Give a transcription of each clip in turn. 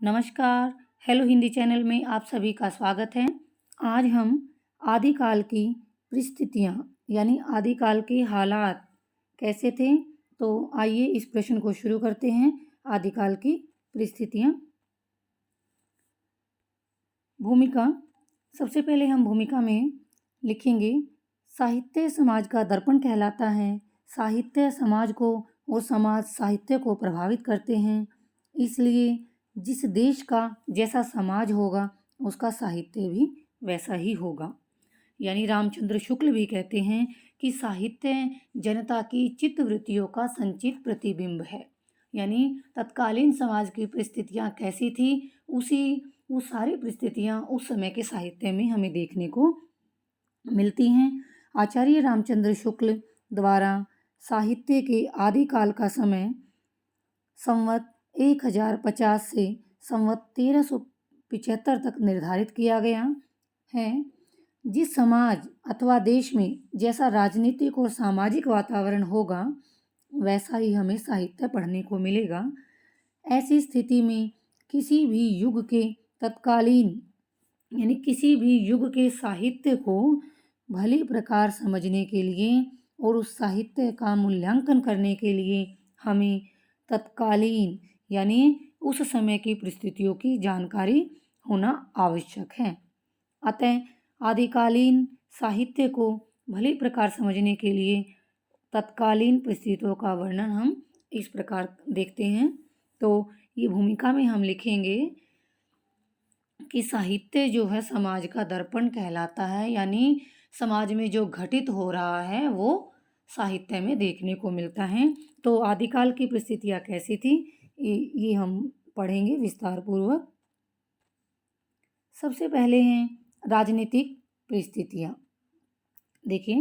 नमस्कार। Hello Hindi channel में आप सभी का स्वागत है। आज हम आदिकाल की परिस्थितियाँ यानी आदिकाल के हालात कैसे थे, तो आइए इस प्रश्न को शुरू करते हैं। आदिकाल की परिस्थितियाँ। भूमिका। सबसे पहले हम भूमिका में लिखेंगे, साहित्य समाज का दर्पण कहलाता है। साहित्य समाज को और समाज साहित्य को प्रभावित करते हैं, इसलिए जिस देश का जैसा समाज होगा उसका साहित्य भी वैसा ही होगा। यानी रामचंद्र शुक्ल भी कहते हैं कि साहित्य जनता की चित्तवृत्तियों का संचित प्रतिबिंब है। यानी तत्कालीन समाज की परिस्थितियाँ कैसी थी, वो सारी परिस्थितियाँ उस समय के साहित्य में हमें देखने को मिलती हैं। आचार्य रामचंद्र शुक्ल द्वारा साहित्य के आदिकाल का समय संवत 1050 से संवत 1375 तक निर्धारित किया गया है। जिस समाज अथवा देश में जैसा राजनीतिक और सामाजिक वातावरण होगा वैसा ही हमें साहित्य पढ़ने को मिलेगा। ऐसी स्थिति में किसी भी युग के तत्कालीन यानी किसी भी युग के साहित्य को भली प्रकार समझने के लिए और उस साहित्य का मूल्यांकन करने के लिए हमें तत्कालीन यानी उस समय की परिस्थितियों की जानकारी होना आवश्यक है। अतः आदिकालीन साहित्य को भली प्रकार समझने के लिए तत्कालीन परिस्थितियों का वर्णन हम इस प्रकार देखते हैं। तो ये भूमिका में हम लिखेंगे कि साहित्य जो है समाज का दर्पण कहलाता है, यानी समाज में जो घटित हो रहा है वो साहित्य में देखने को मिलता है। तो आदिकाल की परिस्थितियाँ कैसी थी ये हम पढ़ेंगे विस्तार पूर्वक। सबसे पहले हैं राजनीतिक परिस्थितियाँ। देखिए,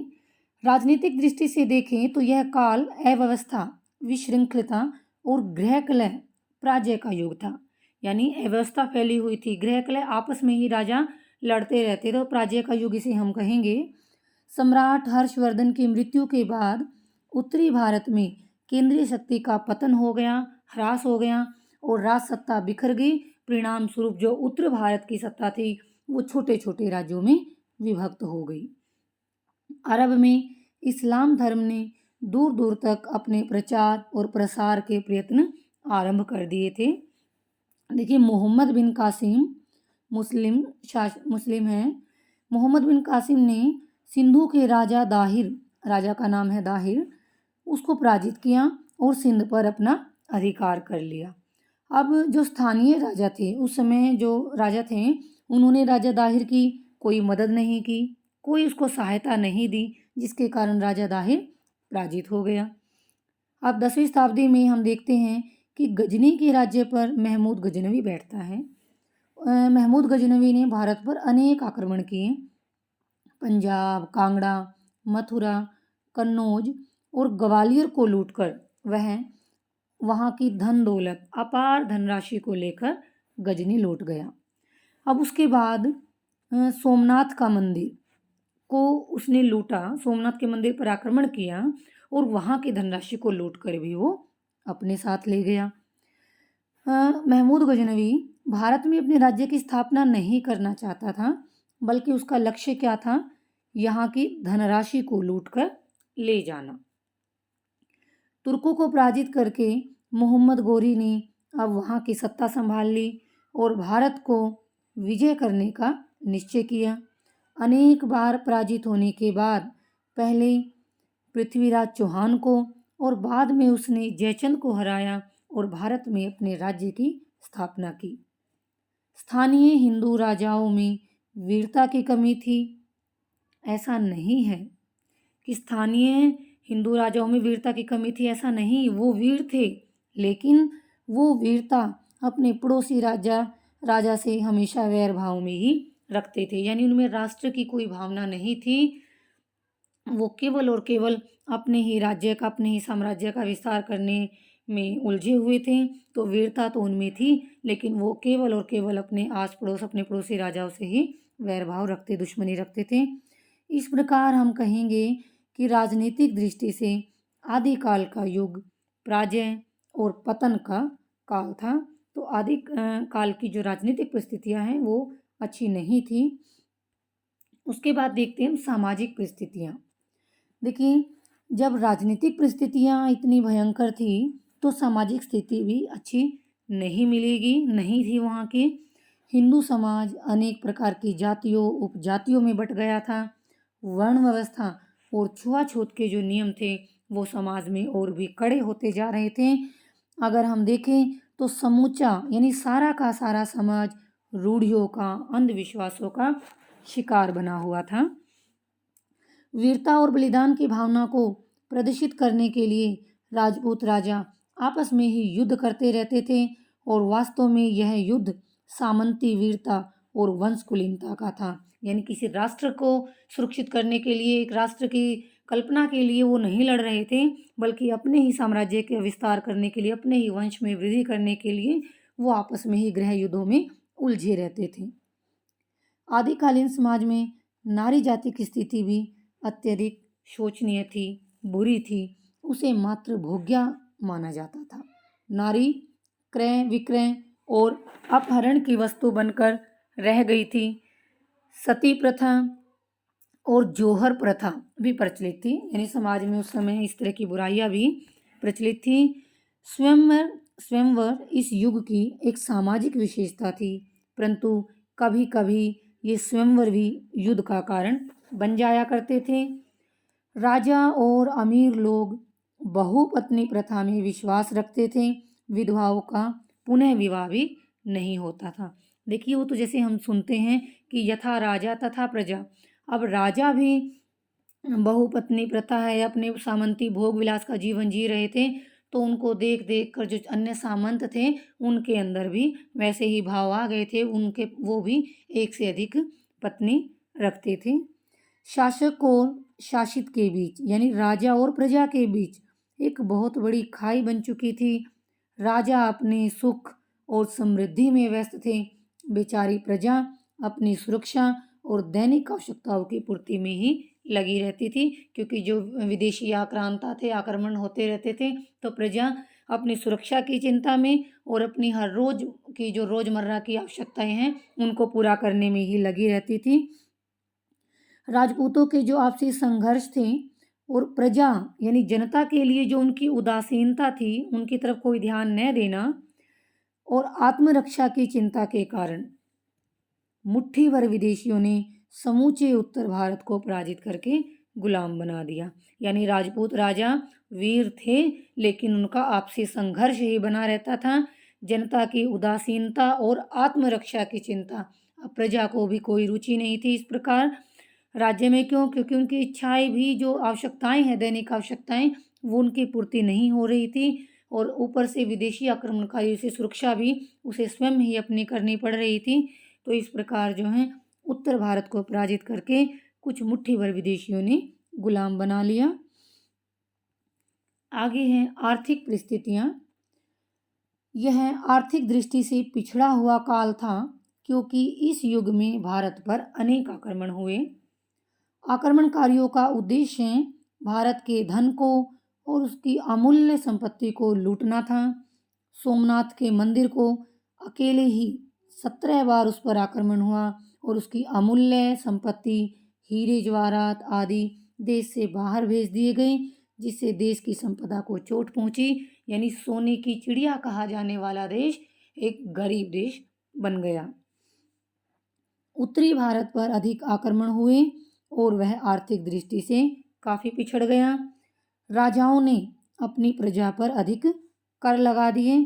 राजनीतिक दृष्टि से देखें तो यह काल अव्यवस्था, विशृंखलता और गृहकलह पराजय का युग था। यानी अव्यवस्था फैली हुई थी, गृहकलह आपस में ही राजा लड़ते रहते थे, तो पराजय का युग इसे हम कहेंगे। सम्राट हर्षवर्धन की मृत्यु के बाद उत्तरी भारत में केंद्रीय शक्ति का पतन हो गया, ह्रास हो गया और राज सत्ता बिखर गई। परिणाम स्वरूप जो उत्तर भारत की सत्ता थी वो छोटे छोटे राज्यों में विभक्त हो गई। अरब में इस्लाम धर्म ने दूर दूर तक अपने प्रचार और प्रसार के प्रयत्न आरंभ कर दिए थे। देखिए, मोहम्मद बिन कासिम मुस्लिम हैं। मोहम्मद बिन कासिम ने सिंधु के राजा दाहिर, राजा का नाम है दाहिर, उसको पराजित किया और सिंध पर अपना अधिकार कर लिया। अब जो स्थानीय राजा थे, उस समय जो राजा थे, उन्होंने राजा दाहिर की कोई मदद नहीं की, कोई उसको सहायता नहीं दी, जिसके कारण राजा दाहिर पराजित हो गया। अब 10वीं शताब्दी में हम देखते हैं कि गजनी के राज्य पर महमूद गजनवी बैठता है। महमूद गजनवी ने भारत पर अनेक आक्रमण किए। पंजाब, कांगड़ा, मथुरा, कन्नौज और ग्वालियर को लूटकर वह वहाँ की धन दौलत, अपार धनराशि को लेकर गजनी लौट गया। अब उसके बाद सोमनाथ का मंदिर को उसने लूटा, सोमनाथ के मंदिर पर आक्रमण किया और वहाँ की धनराशि को लूटकर भी वो अपने साथ ले गया। महमूद गजनवी भारत में अपने राज्य की स्थापना नहीं करना चाहता था, बल्कि उसका लक्ष्य क्या था, यहाँ की धनराशि को लूटकर ले जाना। तुर्कों को पराजित करके मोहम्मद गोरी ने अब वहाँ की सत्ता संभाल ली और भारत को विजय करने का निश्चय किया। अनेक बार पराजित होने के बाद पहले पृथ्वीराज चौहान को और बाद में उसने जयचंद को हराया और भारत में अपने राज्य की स्थापना की। स्थानीय हिंदू राजाओं में वीरता की कमी थी। ऐसा नहीं है कि स्थानीय हिंदू राजाओं में वीरता की कमी थी, ऐसा नहीं, वो वीर थे, लेकिन वो वीरता अपने पड़ोसी राजा से हमेशा वैर भाव में ही रखते थे। यानी उनमें राष्ट्र की कोई भावना नहीं थी, वो केवल और केवल अपने ही राज्य का, अपने ही साम्राज्य का विस्तार करने में उलझे हुए थे। तो वीरता तो उनमें थी, लेकिन वो केवल और केवल अपने आस पड़ोस, अपने पड़ोसी राजाओं से ही वैर भाव रखते, दुश्मनी रखते थे। इस प्रकार हम कहेंगे कि राजनीतिक दृष्टि से आदिकाल का युग पराजय और पतन का काल था। तो आदि काल की जो राजनीतिक परिस्थितियाँ हैं वो अच्छी नहीं थी। उसके बाद देखते हैं हम सामाजिक परिस्थितियाँ। देखिए, जब राजनीतिक परिस्थितियाँ इतनी भयंकर थी तो सामाजिक स्थिति भी अच्छी नहीं मिलेगी, नहीं थी वहाँ की। हिंदू समाज अनेक प्रकार की जातियों, उपजातियों में बँट गया था। वर्ण व्यवस्था और छुआ-छूत के जो नियम थे वो समाज में और भी कड़े होते जा रहे थे। अगर हम देखें तो समूचा यानी सारा का सारा समाज रूढ़ियों का, अंधविश्वासों का शिकार बना हुआ था। वीरता और बलिदान की भावना को प्रदर्शित करने के लिए राजपूत राजा आपस में ही युद्ध करते रहते थे और वास्तव में यह युद्ध सामंती वीरता और वंश कुलीनता का था। यानी किसी राष्ट्र को सुरक्षित करने के लिए, एक राष्ट्र की कल्पना के लिए वो नहीं लड़ रहे थे, बल्कि अपने ही साम्राज्य के विस्तार करने के लिए, अपने ही वंश में वृद्धि करने के लिए वो आपस में ही गृह युद्धों में उलझे रहते थे। आदिकालीन समाज में नारी जाति की स्थिति भी अत्यधिक शोचनीय थी, बुरी थी। उसे मात्र भोग्या माना जाता था। नारी क्रय विक्रय और अपहरण की वस्तु बनकर रह गई थी। सती प्रथा और जौहर प्रथा भी प्रचलित थी। यानी समाज में उस समय इस तरह की बुराइयां भी प्रचलित थी। स्वयंवर स्वयंवर इस युग की एक सामाजिक विशेषता थी, परंतु कभी कभी ये स्वयंवर भी युद्ध का कारण बन जाया करते थे। राजा और अमीर लोग बहुपत्नी प्रथा में विश्वास रखते थे। विधवाओं का पुनः विवाह भी नहीं होता था। देखिए, वो तो जैसे हम सुनते हैं कि यथा राजा तथा प्रजा। अब राजा भी बहुपत्नी प्रथा है, अपने सामंती भोग विलास का जीवन जी रहे थे, तो उनको देख देख कर जो अन्य सामंत थे उनके अंदर भी वैसे ही भाव आ गए थे। उनके वो भी एक से अधिक पत्नी रखते थे। शासक और शासित के बीच यानी राजा और प्रजा के बीच एक बहुत बड़ी खाई बन चुकी थी। राजा अपने सुख और समृद्धि में व्यस्त थे, बेचारी प्रजा अपनी सुरक्षा और दैनिक आवश्यकताओं की पूर्ति में ही लगी रहती थी, क्योंकि जो विदेशी आक्रांता थे, आक्रमण होते रहते थे, तो प्रजा अपनी सुरक्षा की चिंता में और अपनी हर रोज की जो रोजमर्रा की आवश्यकताएं हैं उनको पूरा करने में ही लगी रहती थी। राजपूतों के जो आपसी संघर्ष थे और प्रजा यानी जनता के लिए जो उनकी उदासीनता थी, उनकी तरफ कोई ध्यान न देना और आत्मरक्षा की चिंता के कारण मुट्ठी भर विदेशियों ने समूचे उत्तर भारत को पराजित करके गुलाम बना दिया। यानी राजपूत राजा वीर थे, लेकिन उनका आपसी संघर्ष ही बना रहता था। जनता की उदासीनता और आत्मरक्षा की चिंता, अब प्रजा को भी कोई रुचि नहीं थी इस प्रकार राज्य में। क्यों? क्योंकि उनकी इच्छाएं भी, जो आवश्यकताएं हैं, दैनिक आवश्यकताएं, वो उनकी पूर्ति नहीं हो रही थी और ऊपर से विदेशी आक्रमणकारियों से सुरक्षा भी उसे स्वयं ही अपनी करनी पड़ रही थी। तो इस प्रकार जो है उत्तर भारत को पराजित करके कुछ मुट्ठी भर विदेशियों ने गुलाम बना लिया। आगे हैं आर्थिक परिस्थितियां। यह आर्थिक दृष्टि से पिछड़ा हुआ काल था, क्योंकि इस युग में भारत पर अनेक आक्रमण हुए। आक्रमणकारियों का उद्देश्य भारत के धन को और उसकी अमूल्य संपत्ति को लूटना था। सोमनाथ के मंदिर को अकेले ही 17 बार उस पर आक्रमण हुआ और उसकी अमूल्य संपत्ति, हीरे जवाहरात आदि देश से बाहर भेज दिए गए, जिससे देश की संपदा को चोट पहुंची। यानी सोने की चिड़िया कहा जाने वाला देश एक गरीब देश बन गया। उत्तरी भारत पर अधिक आक्रमण हुए और वह आर्थिक दृष्टि से काफ़ी पिछड़ गया। राजाओं ने अपनी प्रजा पर अधिक कर लगा दिए।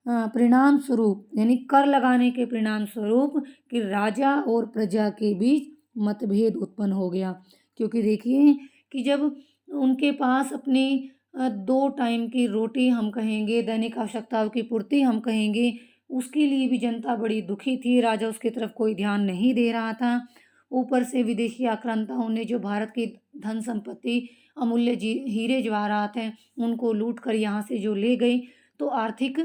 परिणाम स्वरूप यानी कर लगाने के परिणाम स्वरूप कि राजा और प्रजा के बीच मतभेद उत्पन्न हो गया। क्योंकि देखिए कि जब उनके पास अपनी 2 टाइम की रोटी हम कहेंगे, दैनिक आवश्यकताओं की पूर्ति हम कहेंगे, उसके लिए भी जनता बड़ी दुखी थी। राजा उसकी तरफ कोई ध्यान नहीं दे रहा था। ऊपर से विदेशी आक्रांताओं ने जो भारत की धन संपत्ति, अमूल्य हीरे जवाहरात हैं, उनको लूट कर यहाँ से जो ले गए, तो आर्थिक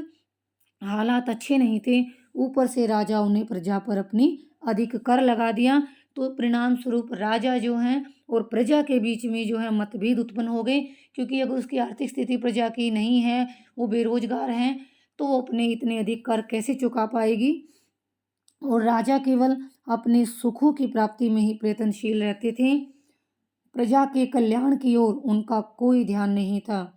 हालात अच्छे नहीं थे। ऊपर से राजाओं ने प्रजा पर अपनी अधिक कर लगा दिया, तो परिणाम स्वरूप राजा जो हैं और प्रजा के बीच में जो है मतभेद उत्पन्न हो गए। क्योंकि अगर उसकी आर्थिक स्थिति प्रजा की नहीं है, वो बेरोजगार हैं, तो वो अपने इतने अधिक कर कैसे चुका पाएगी। और राजा केवल अपने सुखों की प्राप्ति में ही प्रयत्नशील रहते थे, प्रजा के कल्याण की ओर उनका कोई ध्यान नहीं था,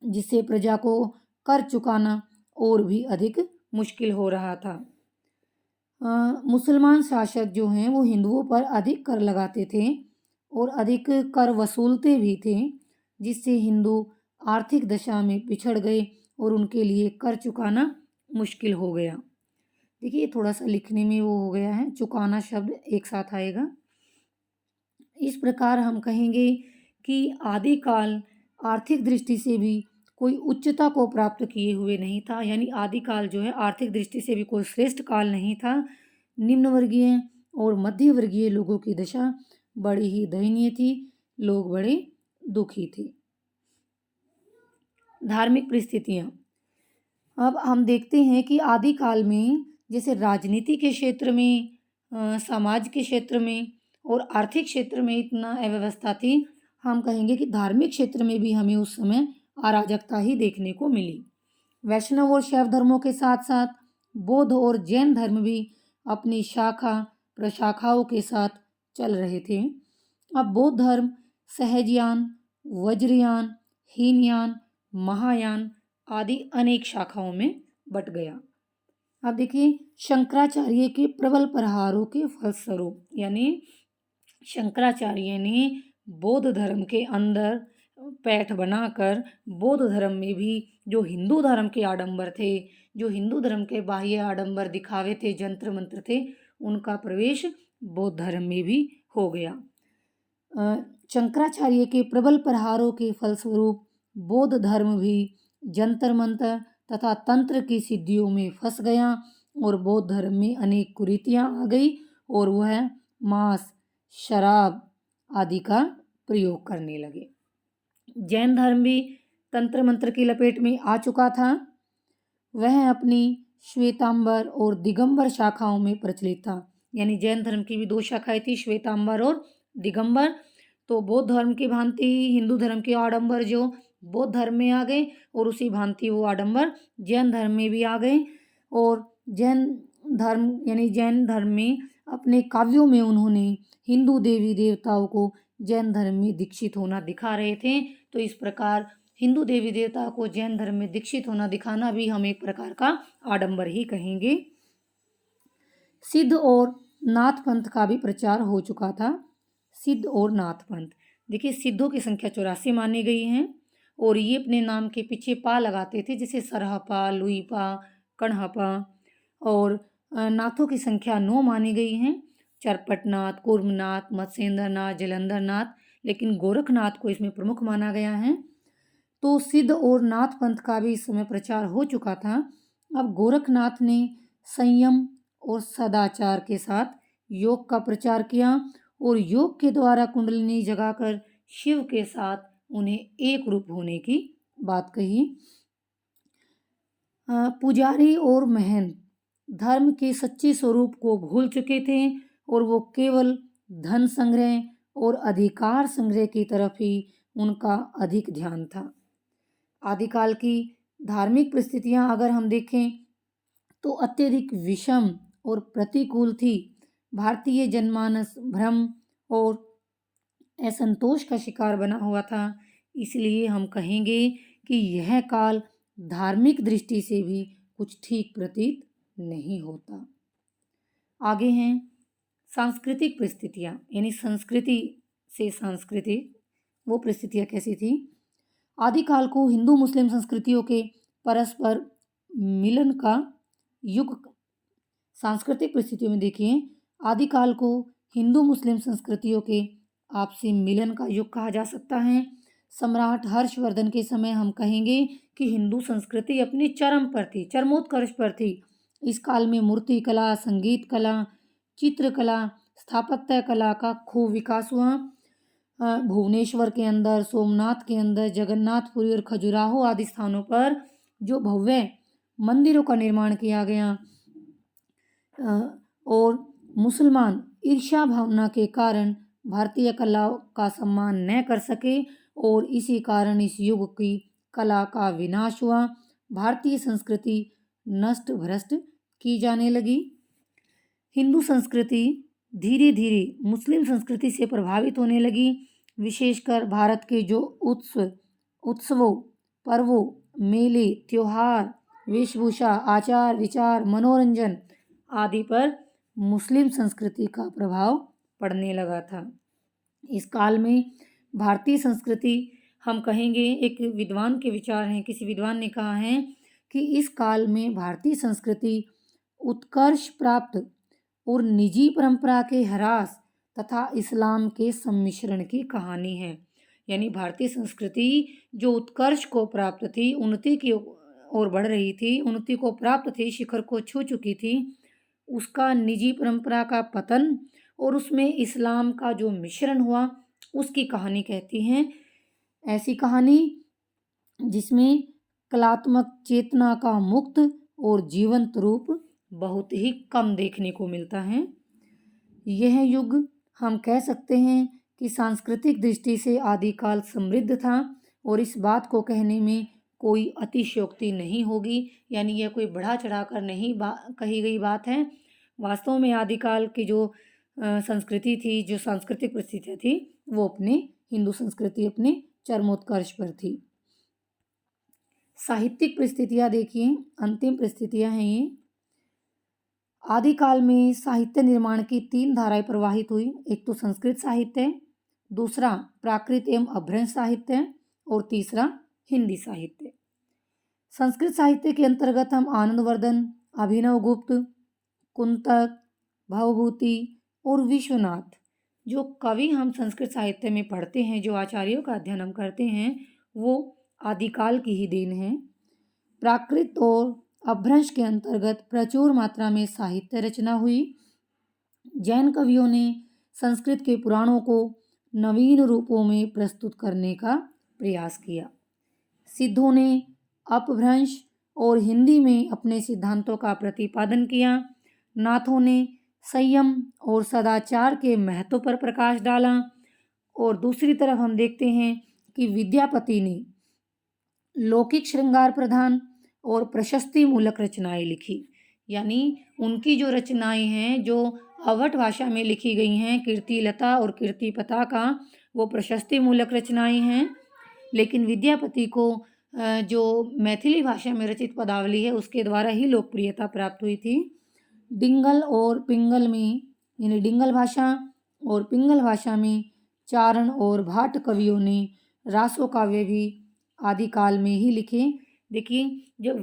जिससे प्रजा को कर चुकाना और भी अधिक मुश्किल हो रहा था। मुसलमान शासक जो हैं वो हिंदुओं पर अधिक कर लगाते थे और अधिक कर वसूलते भी थे, जिससे हिंदू आर्थिक दशा में पिछड़ गए और उनके लिए कर चुकाना मुश्किल हो गया। देखिए थोड़ा सा लिखने में वो हो गया है, चुकाना शब्द एक साथ आएगा। इस प्रकार हम कहेंगे कि आदिकाल आर्थिक दृष्टि से भी कोई उच्चता को प्राप्त किए हुए नहीं था, यानी आदिकाल जो है आर्थिक दृष्टि से भी कोई श्रेष्ठ काल नहीं था। निम्न वर्गीय और मध्य वर्गीय लोगों की दशा बड़ी ही दयनीय थी, लोग बड़े दुखी थे। धार्मिक परिस्थितियाँ। अब हम देखते हैं कि आदिकाल में जैसे राजनीति के क्षेत्र में, समाज के क्षेत्र में और आर्थिक क्षेत्र में इतना अव्यवस्था थी, हम कहेंगे कि धार्मिक क्षेत्र में भी हमें उस समय अराजकता ही देखने को मिली। वैष्णव और शैव धर्मों के साथ साथ बौद्ध और जैन धर्म भी अपनी शाखा प्रशाखाओं के साथ चल रहे थे। अब बौद्ध धर्म सहजयान, वज्रयान, हीनयान, महायान आदि अनेक शाखाओं में बट गया। अब देखिए शंकराचार्य के प्रबल प्रहारों के फलस्वरूप, यानी शंकराचार्य ने बौद्ध धर्म के अंदर पैठ बनाकर बौद्ध धर्म में भी जो हिंदू धर्म के आडंबर थे, जो हिंदू धर्म के बाह्य आडंबर दिखावे थे, जंत्र मंत्र थे, उनका प्रवेश बौद्ध धर्म में भी हो गया। शंकराचार्य के प्रबल प्रहारों के फलस्वरूप बौद्ध धर्म भी जंतर मंत्र तथा तंत्र की सिद्धियों में फंस गया और बौद्ध धर्म में अनेक कुरीतियाँ आ गई और वह मांस, शराब आदि का प्रयोग करने लगे। जैन धर्म भी तंत्र मंत्र की लपेट में आ चुका था। वह अपनी श्वेतांबर और दिगंबर शाखाओं में प्रचलित था, यानी जैन धर्म की भी दो शाखाएं थी, श्वेतांबर और दिगंबर। तो बौद्ध धर्म की भांति हिंदू धर्म के आडंबर जो बौद्ध धर्म में आ गए और उसी भांति वो आडंबर जैन धर्म में भी आ गए। और जैन धर्म यानी जैन धर्म में अपने काव्यों में उन्होंने हिंदू देवी देवताओं को जैन धर्म में दीक्षित होना दिखा रहे थे। तो इस प्रकार हिंदू देवी देवता को जैन धर्म में दीक्षित होना दिखाना भी हम एक प्रकार का आडंबर ही कहेंगे। सिद्ध और नाथ पंथ का भी प्रचार हो चुका था। सिद्ध और नाथ पंथ, देखिए सिद्धों की संख्या 84 मानी गई है और ये अपने नाम के पीछे पा लगाते थे, जैसे सरहपा, लुईपा, कणहपा। और नाथों की संख्या 9 मानी गई है, चरपटनाथ, कुर्मनाथ, मत्स्येंद्रनाथ, जलंधरनाथ, लेकिन गोरखनाथ को इसमें प्रमुख माना गया है। तो सिद्ध और नाथ पंथ का भी इस समय प्रचार हो चुका था। अब गोरखनाथ ने संयम और सदाचार के साथ योग का प्रचार किया और योग के द्वारा कुंडलिनी जगाकर शिव के साथ उन्हें एक रूप होने की बात कही। पुजारी और महंत धर्म के सच्चे स्वरूप को भूल चुके थे और वो केवल धन संग्रह और अधिकार संग्रह की तरफ ही उनका अधिक ध्यान था। आदिकाल की धार्मिक परिस्थितियां अगर हम देखें तो अत्यधिक विषम और प्रतिकूल थी। भारतीय जनमानस भ्रम और असंतोष का शिकार बना हुआ था। इसलिए हम कहेंगे कि यह काल धार्मिक दृष्टि से भी कुछ ठीक प्रतीत नहीं होता। आगे हैं सांस्कृतिक परिस्थितियाँ, यानी संस्कृति से सांस्कृतिक वो परिस्थितियाँ कैसी थी। आदिकाल को हिंदू मुस्लिम संस्कृतियों के परस्पर मिलन का युग। सांस्कृतिक परिस्थितियों में देखिए आदिकाल को हिंदू मुस्लिम संस्कृतियों के आपसी मिलन का युग कहा जा सकता है। सम्राट हर्षवर्धन के समय हम कहेंगे कि हिंदू संस्कृति अपनी चरम पर थी, चरमोत्कर्ष पर थी। इस काल में मूर्ति कला, संगीत कला, चित्रकला, स्थापत्य कला का खूब विकास हुआ। भुवनेश्वर के अंदर, सोमनाथ के अंदर, जगन्नाथपुरी और खजुराहो आदि स्थानों पर जो भव्य मंदिरों का निर्माण किया गया और मुसलमान ईर्ष्या भावना के कारण भारतीय कला का सम्मान न कर सके और इसी कारण इस युग की कला का विनाश हुआ। भारतीय संस्कृति नष्ट भ्रष्ट की जाने लगी। हिंदू संस्कृति धीरे धीरे मुस्लिम संस्कृति से प्रभावित होने लगी। विशेषकर भारत के जो उत्सवों, पर्वों, मेले, त्योहार, वेशभूषा, आचार विचार, मनोरंजन आदि पर मुस्लिम संस्कृति का प्रभाव पड़ने लगा था। इस काल में भारतीय संस्कृति, हम कहेंगे, एक विद्वान के विचार हैं, किसी विद्वान ने कहा है कि इस काल में भारतीय संस्कृति उत्कर्ष प्राप्त और निजी परंपरा के ह्रास तथा इस्लाम के सम्मिश्रण की कहानी है। यानी भारतीय संस्कृति जो उत्कर्ष को प्राप्त थी, उन्नति की ओर बढ़ रही थी, उन्नति को प्राप्त थी, शिखर को छू चुकी थी, उसका निजी परंपरा का पतन और उसमें इस्लाम का जो मिश्रण हुआ, उसकी कहानी कहती हैं। ऐसी कहानी जिसमें कलात्मक चेतना का मुक्त और जीवंत रूप बहुत ही कम देखने को मिलता है। यह युग हम कह सकते हैं कि सांस्कृतिक दृष्टि से आदिकाल समृद्ध था और इस बात को कहने में कोई अतिशयोक्ति नहीं होगी। यानी यह कोई बढ़ा चढ़ाकर नहीं कही गई बात है। वास्तव में आदिकाल की जो संस्कृति थी, जो सांस्कृतिक परिस्थितियाँ थी, वो अपने हिंदू संस्कृति अपने चरमोत्कर्ष पर थी। साहित्यिक परिस्थितियाँ देखिए, अंतिम परिस्थितियाँ हैं ये। आदिकाल में साहित्य निर्माण की 3 धाराएं प्रवाहित हुई। एक तो संस्कृत साहित्य, दूसरा प्राकृत एवं अभ्रंश साहित्य और तीसरा हिंदी साहित्य। संस्कृत साहित्य के अंतर्गत हम आनंदवर्धन, अभिनवगुप्त, कुंतक, भवभूति और विश्वनाथ, जो कवि हम संस्कृत साहित्य में पढ़ते हैं, जो आचार्यों का अध्ययन हम करते हैं, वो आदिकाल की ही देन है। प्राकृत और अभ्रंश के अंतर्गत प्रचुर मात्रा में साहित्य रचना हुई। जैन कवियों ने संस्कृत के पुराणों को नवीन रूपों में प्रस्तुत करने का प्रयास किया। सिद्धों ने अपभ्रंश और हिंदी में अपने सिद्धांतों का प्रतिपादन किया। नाथों ने संयम और सदाचार के महत्व पर प्रकाश डाला। और दूसरी तरफ हम देखते हैं कि विद्यापति ने लौकिक श्रृंगार प्रधान और प्रशस्ति मूलक रचनाएं लिखी। यानी उनकी जो रचनाएं हैं, जो अवध भाषा में लिखी गई हैं, कीर्तिलता और कीर्तिपता का, वो प्रशस्ति मूलक रचनाएं हैं। लेकिन विद्यापति को जो मैथिली भाषा में रचित पदावली है, उसके द्वारा ही लोकप्रियता प्राप्त हुई थी। डिंगल और पिंगल में, यानी डिंगल भाषा और पिंगल भाषा में चारण और भाट कवियों ने रासो काव्य भी आदिकाल में ही लिखे। देखिए, जब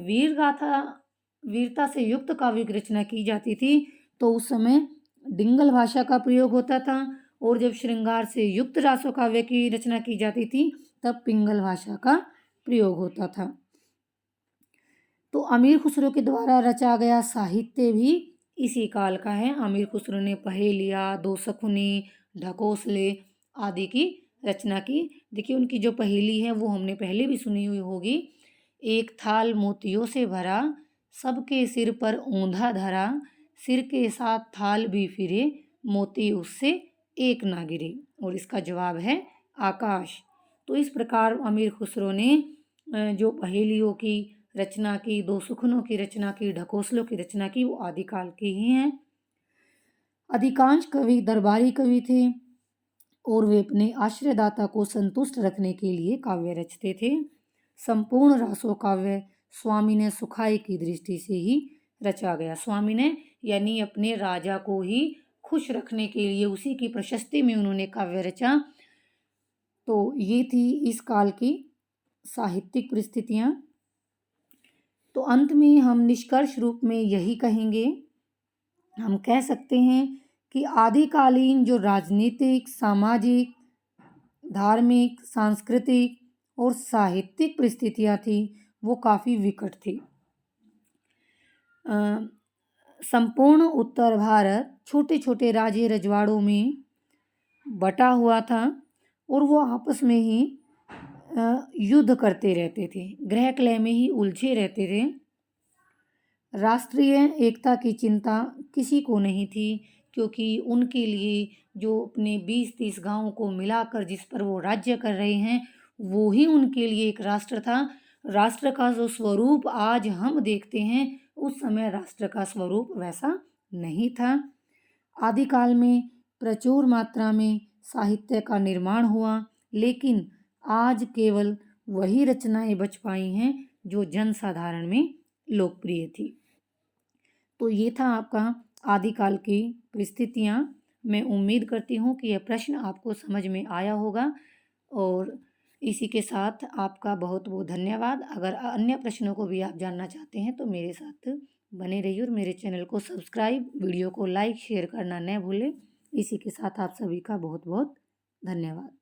वीरता से युक्त काव्य की रचना की जाती थी तो उस समय डिंगल भाषा का प्रयोग होता था, और जब श्रृंगार से युक्त रासो काव्य की रचना की जाती थी तब पिंगल भाषा का प्रयोग होता था। तो अमीर खुसरो के द्वारा रचा गया साहित्य भी इसी काल का है। अमीर खुसरो ने पहेलियाँ, दो सकुनी, ढकोसले आदि की रचना की। देखिए, उनकी जो पहेली है वो हमने पहले भी सुनी हुई होगी। एक थाल मोतियों से भरा, सबके सिर पर औंधा धरा, सिर के साथ थाल भी फिरे, मोती उससे एक ना गिरे। और इसका जवाब है आकाश। तो इस प्रकार अमीर खुसरो ने जो पहेलियों की रचना की, दो सुखनों की रचना की, ढकोसलों की रचना की, वो आदिकाल की ही हैं। अधिकांश कवि दरबारी कवि थे और वे अपने आश्रयदाता को संतुष्ट रखने के लिए काव्य रचते थे। संपूर्ण रासो काव्य स्वामी ने सुखाई की दृष्टि से ही रचा गया। स्वामी ने यानी अपने राजा को ही खुश रखने के लिए, उसी की प्रशस्ति में उन्होंने काव्य रचा। तो ये थी इस काल की साहित्यिक परिस्थितियाँ। तो अंत में हम निष्कर्ष रूप में यही कहेंगे, हम कह सकते हैं कि आदिकालीन जो राजनीतिक, सामाजिक, धार्मिक, सांस्कृतिक और साहित्यिक परिस्थितियाँ थी वो काफ़ी विकट थी। संपूर्ण उत्तर भारत छोटे छोटे राज्य रजवाड़ों में बटा हुआ था और वो आपस में ही युद्ध करते रहते थे, गृह कलह में ही उलझे रहते थे। राष्ट्रीय एकता की चिंता किसी को नहीं थी, क्योंकि उनके लिए जो अपने 20-30 गांवों को मिलाकर जिस पर वो राज्य कर रहे हैं वो ही उनके लिए एक राष्ट्र था। राष्ट्र का जो स्वरूप आज हम देखते हैं उस समय राष्ट्र का स्वरूप वैसा नहीं था। आदिकाल में प्रचुर मात्रा में साहित्य का निर्माण हुआ, लेकिन आज केवल वही रचनाएं बच पाई हैं जो जनसाधारण में लोकप्रिय थी। तो ये था आपका आदिकाल की परिस्थितियाँ। मैं उम्मीद करती हूँ कि यह प्रश्न आपको समझ में आया होगा और इसी के साथ आपका बहुत बहुत धन्यवाद। अगर अन्य प्रश्नों को भी आप जानना चाहते हैं तो मेरे साथ बने रहिए और मेरे चैनल को सब्सक्राइब, वीडियो को लाइक शेयर करना न भूलें। इसी के साथ आप सभी का बहुत बहुत धन्यवाद।